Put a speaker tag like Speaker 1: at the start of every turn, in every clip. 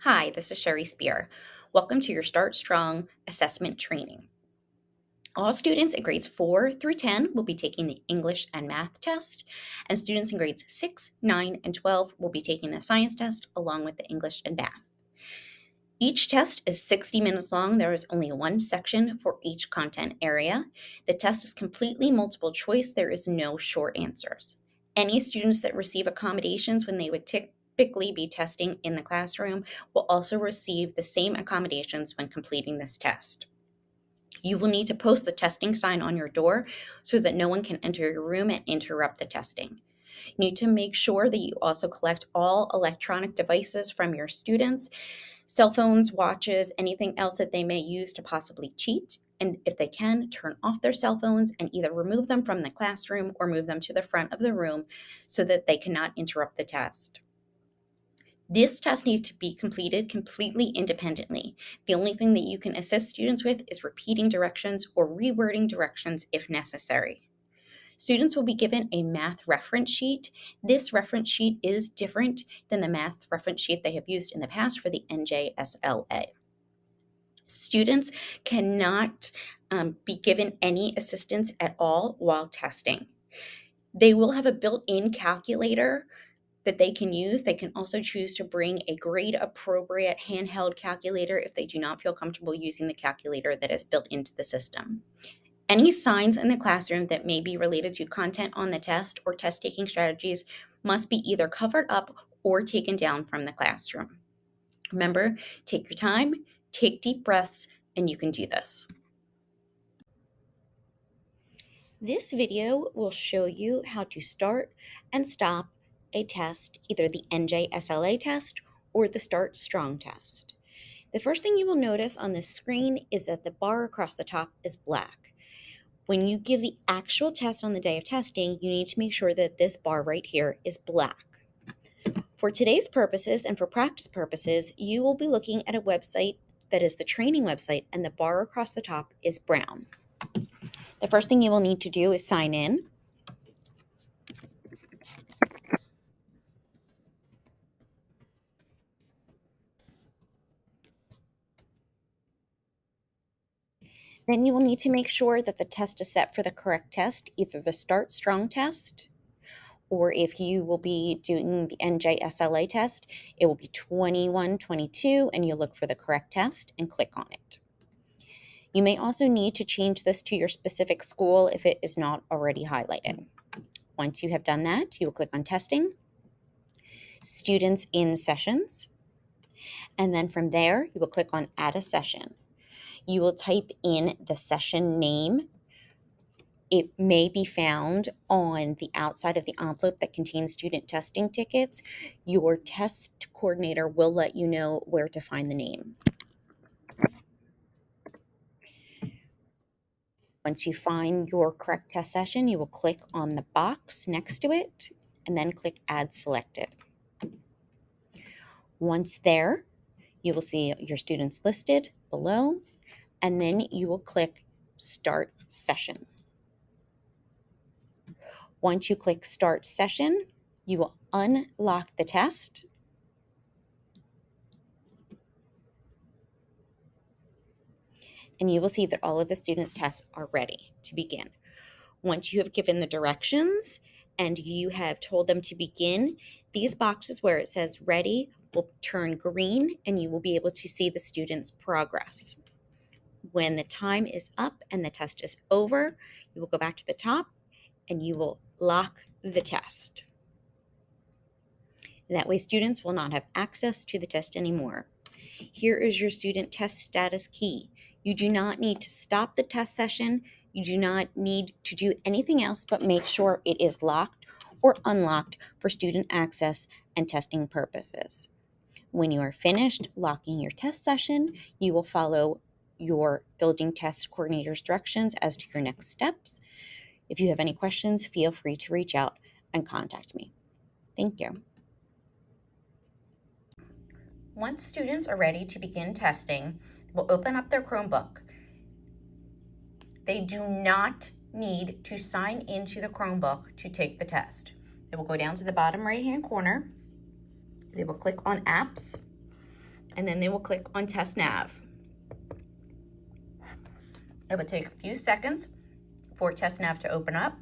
Speaker 1: Hi, this is Sherry Spear. Welcome to your Start Strong assessment training. All students in grades 4 through 10 will be taking the English and math test, and students in grades 6, 9, and 12 will be taking the science test along with the English and math. Each test is 60 minutes long. There is only one section for each content area. The test is completely multiple choice. There is no short answers. Any students that receive accommodations when they would typically be testing in the classroom will also receive the same accommodations when completing this test. You will need to post the testing sign on your door so that no one can enter your room and interrupt the testing. You need to make sure that you also collect all electronic devices from your students, cell phones, watches, anything else that they may use to possibly cheat. And if they can, turn off their cell phones and either remove them from the classroom or move them to the front of the room so that they cannot interrupt the test. This test needs to be completed completely independently. The only thing that you can assist students with is repeating directions or rewording directions if necessary. Students will be given a math reference sheet. This reference sheet is different than the math reference sheet they have used in the past for the NJSLA. Students cannot be given any assistance at all while testing. They will have a built-in calculator that they can use. They can also choose to bring a grade-appropriate handheld calculator if they do not feel comfortable using the calculator that is built into the system. Any signs in the classroom that may be related to content on the test or test-taking strategies must be either covered up or taken down from the classroom. Remember, take your time, take deep breaths, and you can do this. This video will show you how to start and stop a test, either the NJSLA test or the Start Strong test. The first thing you will notice on this screen is that the bar across the top is black. When you give the actual test on the day of testing, you need to make sure that this bar right here is black. For today's purposes and for practice purposes, you will be looking at a website that is the training website, and the bar across the top is brown. The first thing you will need to do is sign in. Then you will need to make sure that the test is set for the correct test, either the Start Strong test, or if you will be doing the NJSLA test, it will be 2122, and you'll look for the correct test and click on it. You may also need to change this to your specific school if it is not already highlighted. Once you have done that, you will click on Testing, Students in Sessions, and then from there, you will click on Add a Session. You will type in the session name. It may be found on the outside of the envelope that contains student testing tickets. Your test coordinator will let you know where to find the name. Once you find your correct test session, you will click on the box next to it and then click Add Selected. Once there, you will see your students listed below, and then you will click Start Session. Once you click Start Session, you will unlock the test. And you will see that all of the students' tests are ready to begin. Once you have given the directions and you have told them to begin, these boxes where it says ready will turn green and you will be able to see the students' progress. When the time is up and the test is over, you will go back to the top and you will lock the test. That way students will not have access to the test anymore. Here is your student test status key. You do not need to stop the test session. You do not need to do anything else but make sure it is locked or unlocked for student access and testing purposes. When you are finished locking your test session, you will follow your building test coordinator's directions as to your next steps. If you have any questions, feel free to reach out and contact me. Thank you. Once students are ready to begin testing, we'll open up their Chromebook. They do not need to sign into the Chromebook to take the test. They will go down to the bottom right-hand corner. They will click on Apps, and then they will click on Test Nav. It will take a few seconds for Test Nav to open up.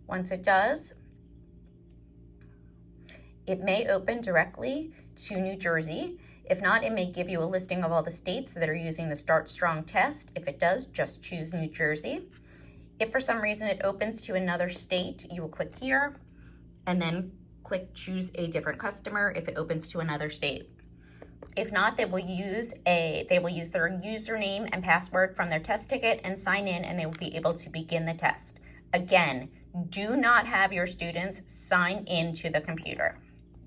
Speaker 1: Once it does, it may open directly to New Jersey. If not, it may give you a listing of all the states that are using the Start Strong test. If it does, just choose New Jersey. If for some reason it opens to another state, you will click here and then click choose a different customer if it opens to another state. If not, they will use their username and password from their test ticket and sign in, and they will be able to begin the test. Again, do not have your students sign into the computer.